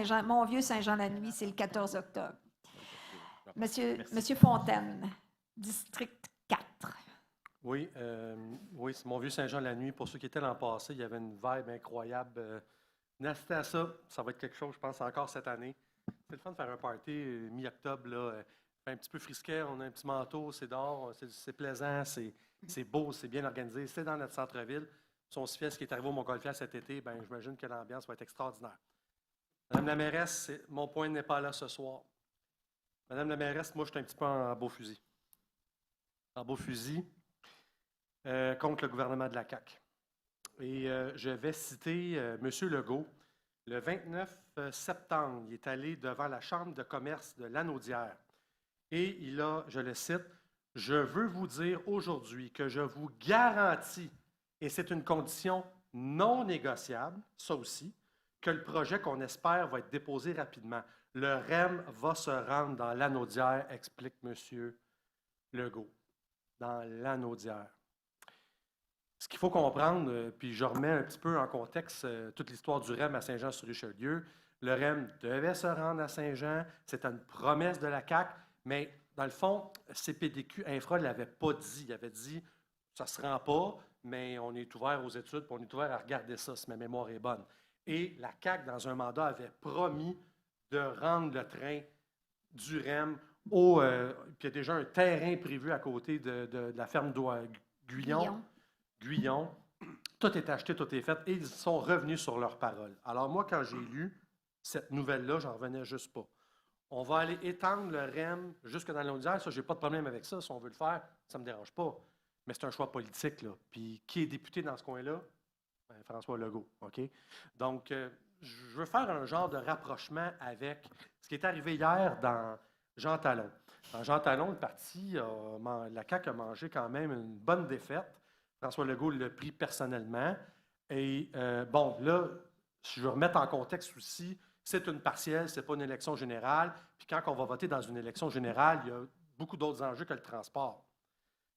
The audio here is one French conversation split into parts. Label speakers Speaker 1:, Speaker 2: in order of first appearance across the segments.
Speaker 1: Saint-Jean, Mont-Vieux-Saint-Jean-la-Nuit, c'est le 14 octobre. Monsieur
Speaker 2: Merci.
Speaker 1: Fontaine, district 4.
Speaker 3: Oui, c'est Mont-Vieux-Saint-Jean-la-Nuit. Pour ceux qui étaient l'an passé, il y avait une vibe incroyable. N'assistez à ça, ça va être quelque chose, je pense, encore cette année. C'est le fun de faire un party mi-octobre, là, un petit peu frisquet, on a un petit manteau, c'est dehors, c'est plaisant, c'est beau, c'est bien organisé, c'est dans notre centre-ville. Si on se fait ce qui est arrivé au Montgolfière cet été, ben, j'imagine que l'ambiance va être extraordinaire. Madame la mairesse, mon point n'est pas là ce soir. Madame la mairesse, moi, je suis un petit peu en beau fusil. En beau fusil contre le gouvernement de la CAQ. Et je vais citer M. Legault. Le 29 septembre, il est allé devant la Chambre de commerce de Lanaudière et il a, je le cite, « Je veux vous dire aujourd'hui que je vous garantis, et c'est une condition non négociable, ça aussi, que le projet qu'on espère va être déposé rapidement. Le REM va se rendre dans Lanaudière, explique M. Legault, dans Lanaudière. » Ce qu'il faut comprendre, puis je remets un petit peu en contexte toute l'histoire du REM à Saint-Jean-sur-Richelieu. Le REM devait se rendre à Saint-Jean, c'était une promesse de la CAQ, mais dans le fond, CPDQ Infra ne l'avait pas dit. Il avait dit ça ne se rend pas, mais on est ouvert aux études, puis on est ouvert à regarder ça, si ma mémoire est bonne. Et la CAQ, dans un mandat, avait promis de rendre le train du REM puis il y a déjà un terrain prévu à côté de la ferme Guyon. Tout est acheté, tout est fait, et ils sont revenus sur leur parole. Alors moi, quand j'ai lu cette nouvelle-là, j'en revenais juste pas. On va aller étendre le REM jusque dans l'Audière. Ça, je n'ai pas de problème avec ça. Si on veut le faire, ça ne me dérange pas. Mais c'est un choix politique, là. Puis qui est député dans ce coin-là? Ben, François Legault, OK? Donc, je veux faire un genre de rapprochement avec ce qui est arrivé hier dans Jean Talon. Dans Jean Talon, le parti, la CAQ a mangé quand même une bonne défaite. François Legault l'a pris personnellement. Et bon, là, si je veux remettre en contexte aussi, c'est une partielle, ce n'est pas une élection générale. Puis quand on va voter dans une élection générale, il y a beaucoup d'autres enjeux que le transport.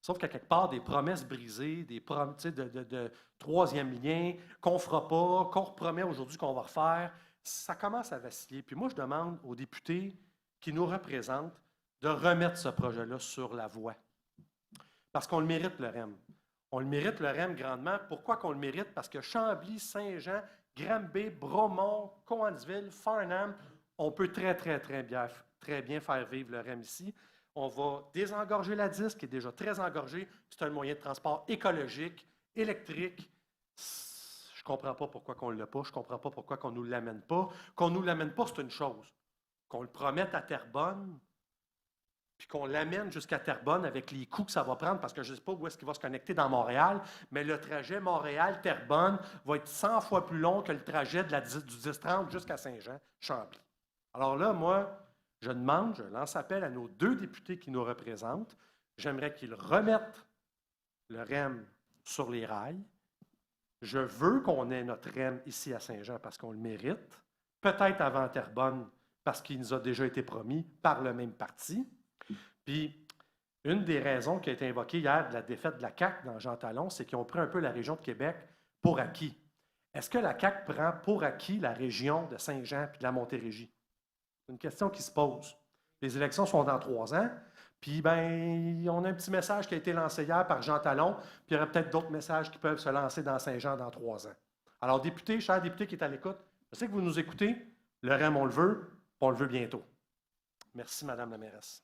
Speaker 3: Sauf qu'à quelque part, des promesses brisées, des promesses de troisième lien, qu'on ne fera pas, qu'on repromet aujourd'hui qu'on va refaire, ça commence à vaciller. Puis moi, je demande aux députés qui nous représentent de remettre ce projet-là sur la voie. Parce qu'on le mérite, le REM. On le mérite, le REM, grandement. Pourquoi qu'on le mérite? Parce que Chambly, Saint-Jean, Granby, Bromont, Cowansville, Farnham, on peut très bien faire vivre le REM ici. On va désengorger la 10, qui est déjà très engorgée. C'est un moyen de transport écologique, électrique. Je ne comprends pas pourquoi on ne l'a pas. Je ne comprends pas pourquoi on ne nous l'amène pas. Qu'on ne nous l'amène pas, c'est une chose. Qu'on le promette à Terrebonne, puis qu'on l'amène jusqu'à Terrebonne avec les coûts que ça va prendre, parce que je ne sais pas où est-ce qu'il va se connecter dans Montréal, mais le trajet Montréal-Terrebonne va être 100 fois plus long que le trajet du 10-30 jusqu'à Saint-Jean-Chambly. Alors là, moi, je lance appel à nos deux députés qui nous représentent. J'aimerais qu'ils remettent le REM sur les rails. Je veux qu'on ait notre REM ici à Saint-Jean parce qu'on le mérite. Peut-être avant Terrebonne, parce qu'il nous a déjà été promis par le même parti. Puis, une des raisons qui a été invoquée hier de la défaite de la CAQ dans Jean Talon, c'est qu'ils ont pris un peu la région de Québec pour acquis. Est-ce que la CAQ prend pour acquis la région de Saint-Jean et de la Montérégie? C'est une question qui se pose. Les élections sont dans 3 ans, puis on a un petit message qui a été lancé hier par Jean Talon, puis il y aurait peut-être d'autres messages qui peuvent se lancer dans Saint-Jean dans 3 ans. Alors, députés, chers députés qui est à l'écoute, je sais que vous nous écoutez, le REM, on le veut bientôt. Merci, Madame la mairesse.